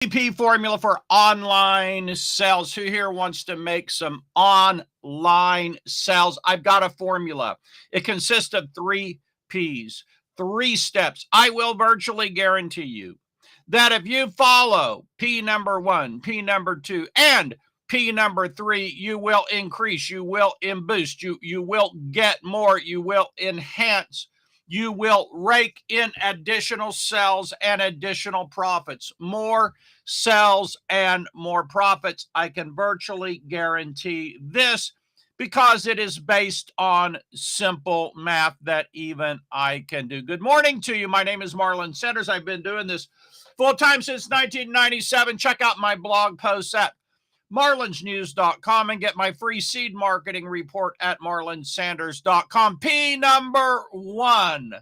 PPP formula for online sales. Who here wants to make some online sales? I've got a formula. It consists of 3 P's, 3 steps. I will virtually guarantee you that if you follow P number 1, P number 2, and P number 3, you will increase, you will boost, you will get more, you will enhance, you will rake in additional sales and additional profits. More sales and more profits. I can virtually guarantee this because it is based on simple math that even I can do. Good morning to you. My name is Marlon Sanders. I've been doing this full-time since 1997. Check out my blog posts at marlonsnews.com and get my free seed marketing report at marlonsanders.com. P number 1.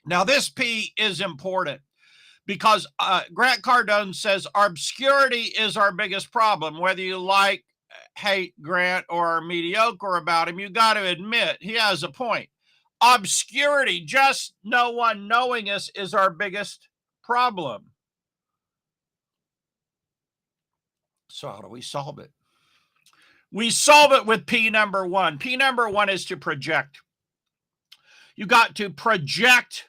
Now, this P is important because Grant Cardone says obscurity is our biggest problem. Whether you like, hate Grant, or are mediocre about him, you got to admit he has a point. Obscurity, just no one knowing us, is our biggest problem. So how do we solve it? We solve it with P number 1. P number 1 is to project. You got to project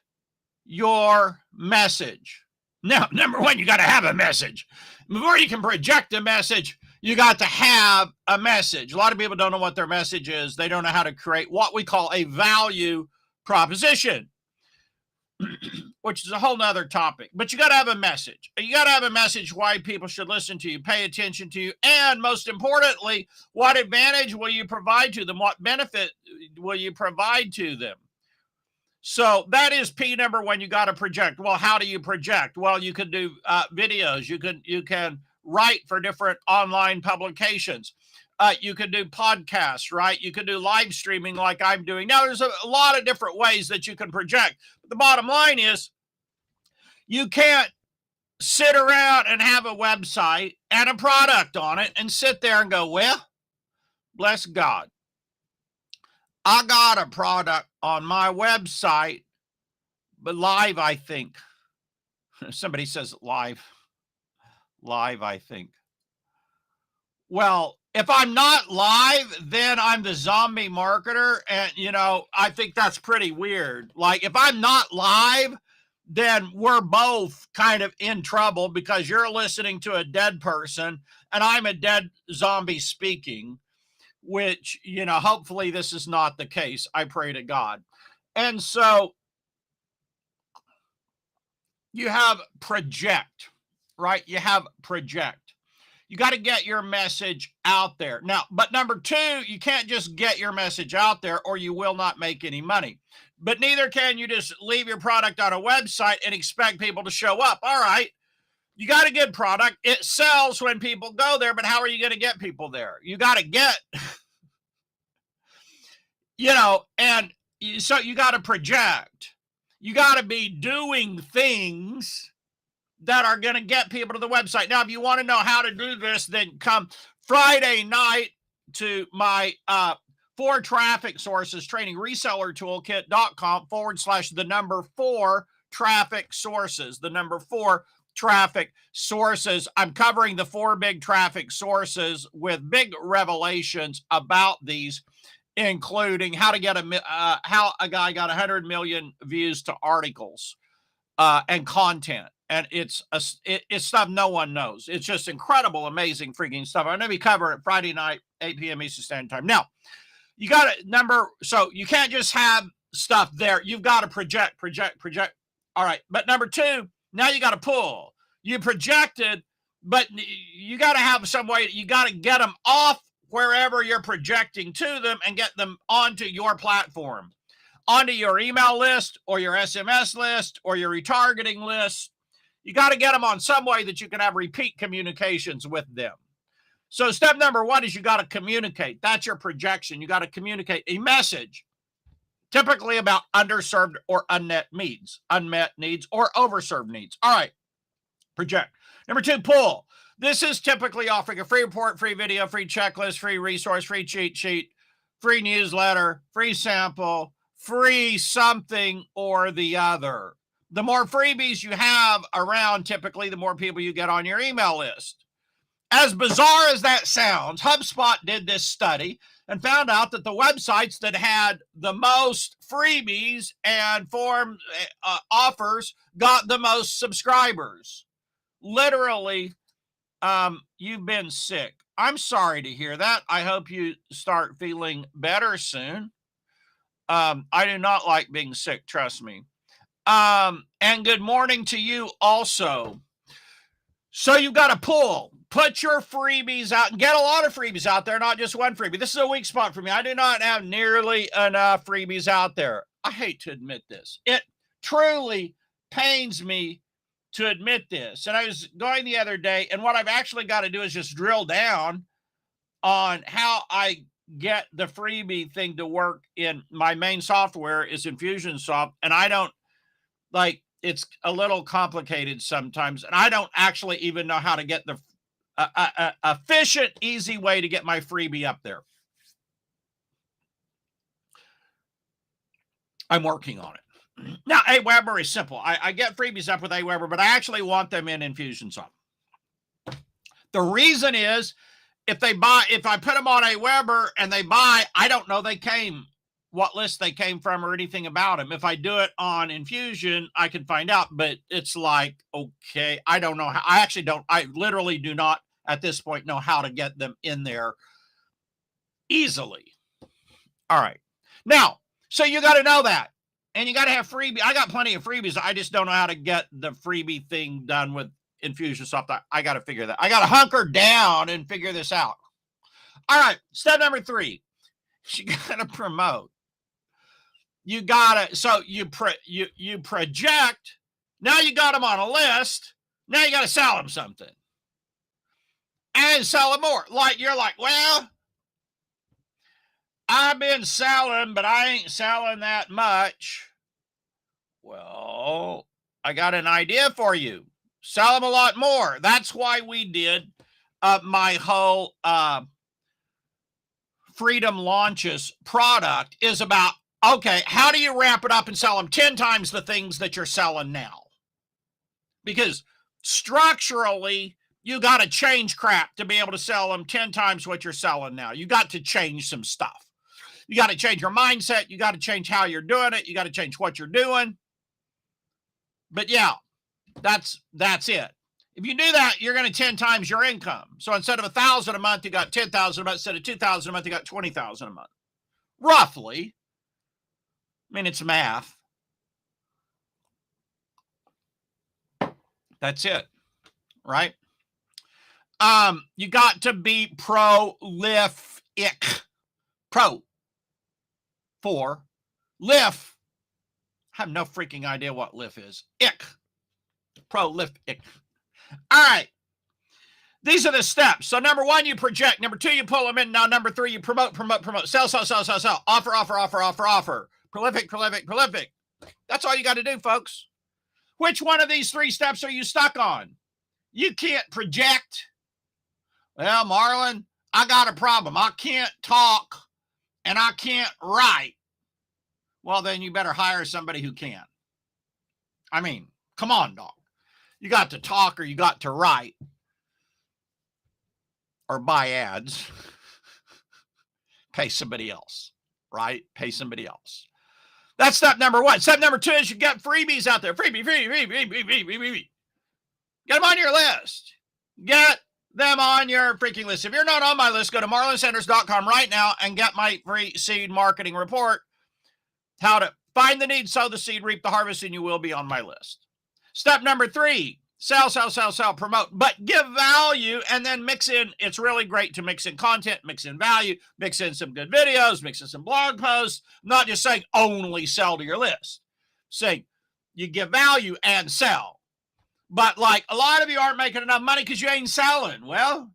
your message. Now, number 1, you got to have a message. Before you can project a message, you got to have a message. A lot of people don't know what their message is. They don't know how to create what we call a value proposition, which is a whole nother topic. But you got to have a message. You got to have a message why people should listen to you, pay attention to you, and most importantly, what advantage will you provide to them? What benefit will you provide to them? So that is P number 1. You got to project. Well, how do you project? Well, you can do videos. You can write for different online publications. You can do podcasts, right? You can do live streaming like I'm doing. Now, there's a lot of different ways that you can project. But the bottom line is you can't sit around and have a website and a product on it and sit there and go, well, bless God, I got a product on my website, but live, I think. Somebody says live, I think. Well, if I'm not live, then I'm the zombie marketer. And, I think that's pretty weird. Like, if I'm not live, then we're both kind of in trouble because you're listening to a dead person and I'm a dead zombie speaking, which, hopefully this is not the case. I pray to God. And so you have project, right? You have project. You got to get your message out there. Now, but number 2, you can't just get your message out there or you will not make any money. But neither can you just leave your product on a website and expect people to show up. All right, you got a good product. It sells when people go there, but how are you going to get people there? You got to get, and so you got to project. You got to be doing things that are going to get people to the website. Now, if you want to know how to do this, then come Friday night to my 4 traffic sources training, resellertoolkit.com/4 traffic sources, the number 4 traffic sources. I'm covering the 4 big traffic sources with big revelations about these, including how to get how a guy got 100 million views to articles and content. And it's stuff no one knows. It's just incredible, amazing, freaking stuff. I'm going to be covering it Friday night, 8 p.m. Eastern Standard Time. Now, you got to so you can't just have stuff there. You've got to project. All right. But number 2, now you got to pull. You projected, but you got to have some way. You got to get them off wherever you're projecting to them and get them onto your platform, onto your email list or your SMS list or your retargeting list. You got to get them on some way that you can have repeat communications with them. So step number 1 is you got to communicate. That's your projection. You got to communicate a message, typically about underserved or unmet needs or overserved needs. All right, project. Number 2, pull. This is typically offering a free report, free video, free checklist, free resource, free cheat sheet, free newsletter, free sample, free something or the other. The more freebies you have around, typically, the more people you get on your email list. As bizarre as that sounds, HubSpot did this study and found out that the websites that had the most freebies and form offers got the most subscribers. Literally, you've been sick. I'm sorry to hear that. I hope you start feeling better soon. I do not like being sick, trust me. And good morning to you also. So you've got to put your freebies out and get a lot of freebies out there, not just one freebie. This is a weak spot for me. I do not have nearly enough freebies out there. I hate to admit this. It truly pains me to admit this. And I was going the other day, and what I've actually got to do is just drill down on how I get the freebie thing to work in my main software is Infusionsoft, and I don't like, it's a little complicated sometimes, and I don't actually even know how to get the efficient, easy way to get my freebie up there. I'm working on it. Now, Aweber is simple. I get freebies up with Aweber, but I actually want them in Infusionsoft. The reason is, if I put them on Aweber and they buy, I don't know what list they came from or anything about them. If I do it on Infusion, I can find out, but it's like, okay, I don't know how. I literally do not at this point know how to get them in there easily. All right. Now, so you got to know that, and you got to have freebie. I got plenty of freebies. I just don't know how to get the freebie thing done with Infusionsoft. I got to figure that. I got to hunker down and figure this out. All right. Step number 3, you got to promote. You got to, so you project. Now you got them on a list. Now you got to sell them something and sell them more. Like, you're like, well, I've been selling, but I ain't selling that much. Well, I got an idea for you. Sell them a lot more. That's why we did my whole Freedom Launches product is about, okay, how do you ramp it up and sell them 10 times the things that you're selling now? Because structurally, you got to change crap to be able to sell them 10 times what you're selling now. You got to change some stuff. You got to change your mindset. You got to change how you're doing it. You got to change what you're doing. But yeah, that's it. If you do that, you're going to 10 times your income. So instead of $1,000 a month, you got $10,000 a month. Instead of $2,000 a month, you got $20,000 a month. Roughly. I mean, it's math. That's it, right? You got to be prolific. Pro. For. Lif. I have no freaking idea what lif is. Ick. Prolific. All right. These are the steps. So number 1, you project. Number 2, you pull them in. Now number 3, you promote. Sell. Offer. Prolific. That's all you got to do, folks. Which one of these 3 steps are you stuck on? You can't project. Well, Marlon, I got a problem. I can't talk and I can't write. Well, then you better hire somebody who can. I mean, come on, dog. You got to talk or you got to write or buy ads. Pay somebody else, right? Pay somebody else. That's step number 1. Step number 2 is you get freebies out there. Freebie. Get them on your list. Get them on your freaking list. If you're not on my list, go to marlonsanders.com right now and get my free seed marketing report. How to find the need, sow the seed, reap the harvest, and you will be on my list. Step number 3, sell, promote, but give value and then mix in. It's really great to mix in content, mix in value, mix in some good videos, mix in some blog posts, not just saying only sell to your list. Saying you give value and sell. But like a lot of you aren't making enough money because you ain't selling. Well,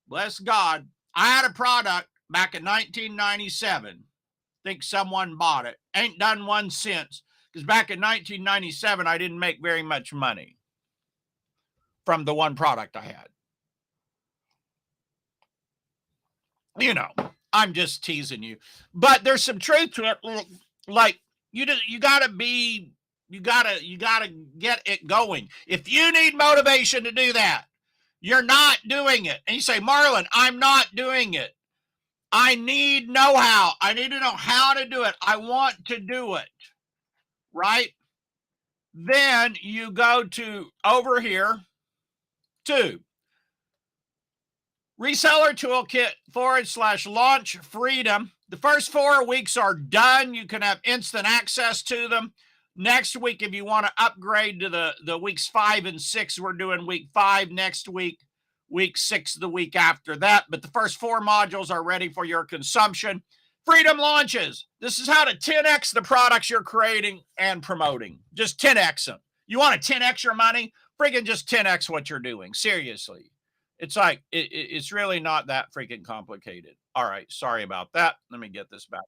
bless God. I had a product back in 1997. Think someone bought it. Ain't done one since. Because back in 1997, I didn't make very much money from the one product I had. You know, I'm just teasing you. But there's some truth to it. Like, you got to be You gotta get it going. If you need motivation to do that, you're not doing it. And you say, Marlon, I'm not doing it. I need know-how. I need to know how to do it. I want to do it. Right? Then you go to over here to reseller toolkit /launch freedom. The first 4 weeks are done. You can have instant access to them. Next week, if you want to upgrade to the weeks 5 and 6, we're doing week 5 next week, week 6 the week after that. But the first 4 modules are ready for your consumption. Freedom launches. This is how to 10x the products you're creating and promoting. Just 10x them. You want to 10x your money? Freaking just 10x what you're doing. Seriously. It's like, it's really not that freaking complicated. All right. Sorry about that. Let me get this back.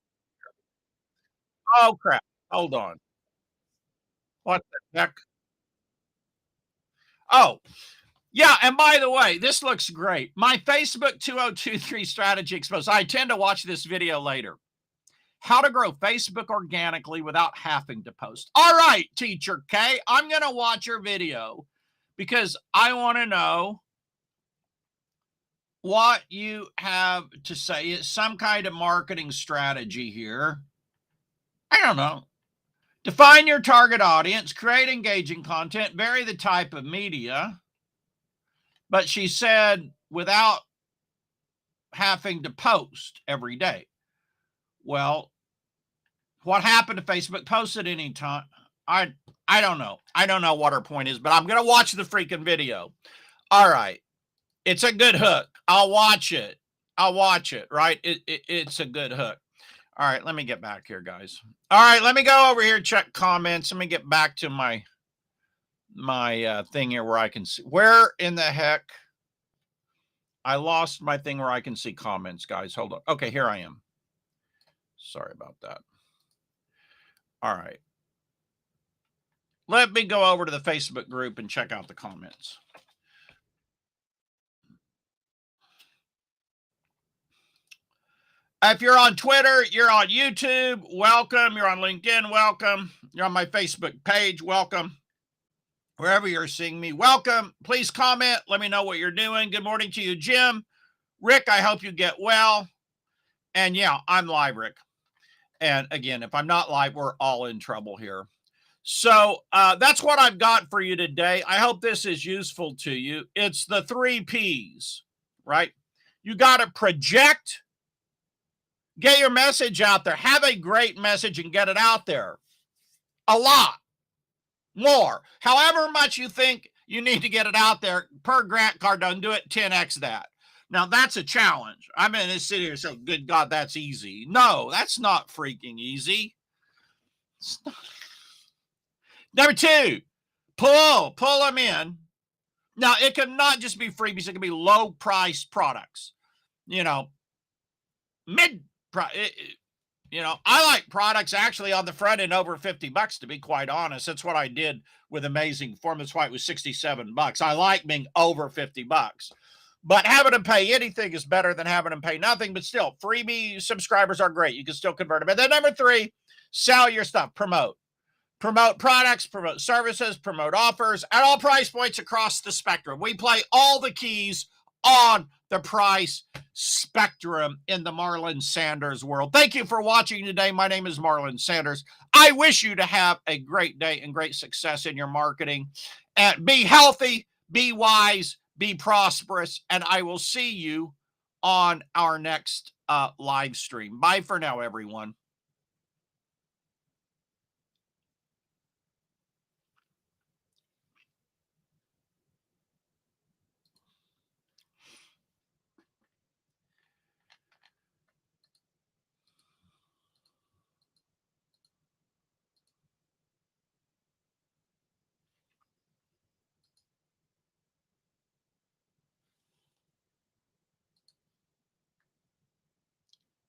Oh, crap. Hold on. What the heck? Oh, yeah. And by the way, this looks great. My Facebook 2023 strategy exposed. I intend to watch this video later. How to grow Facebook organically without having to post. All right, teacher K, I'm going to watch your video because I want to know what you have to say. It's some kind of marketing strategy here. I don't know. Define your target audience, create engaging content, vary the type of media. But she said without having to post every day. Well, what happened to Facebook post at any time? I don't know. I don't know what her point is, but I'm going to watch the freaking video. All right. It's a good hook. I'll watch it. I'll watch it, right? It's a good hook. All right, let me get back here, guys. All right, let me go over here, check comments. Let me get back to my thing here where I can see. Where in the heck? I lost my thing where I can see comments, guys. Hold on. Okay, here I am. Sorry about that. All right. Let me go over to the Facebook group and check out the comments. If you're on Twitter, you're on YouTube, welcome. You're on LinkedIn, welcome. You're on my Facebook page, welcome. Wherever you're seeing me, welcome. Please comment. Let me know what you're doing. Good morning to you, Jim. Rick, I hope you get well. And yeah, I'm live, Rick. And again, if I'm not live, we're all in trouble here. So that's what I've got for you today. I hope this is useful to you. It's the 3 Ps, right? You got to project. Get your message out there. Have a great message and get it out there. A lot more. However much you think you need to get it out there per Grant Cardone, do it 10x that. Now, that's a challenge. I'm in this city here, so good God, that's easy. No, that's not freaking easy. It's not. Number 2, pull them in. Now, it can not just be freebies. It can be low-priced products. You know, I like products actually on the front end over $50, to be quite honest. That's what I did with Amazing Form. That's why it was $67. I like being over $50. But having them pay anything is better than having them pay nothing. But still, freebie subscribers are great. You can still convert them. And then number 3, sell your stuff. Promote. Promote products, promote services, promote offers at all price points across the spectrum. We play all the keys on the price spectrum in the Marlon Sanders world. Thank you for watching today. My name is Marlon Sanders. I wish you to have a great day and great success in your marketing. And be healthy, be wise, be prosperous, and I will see you on our next live stream. Bye for now, everyone.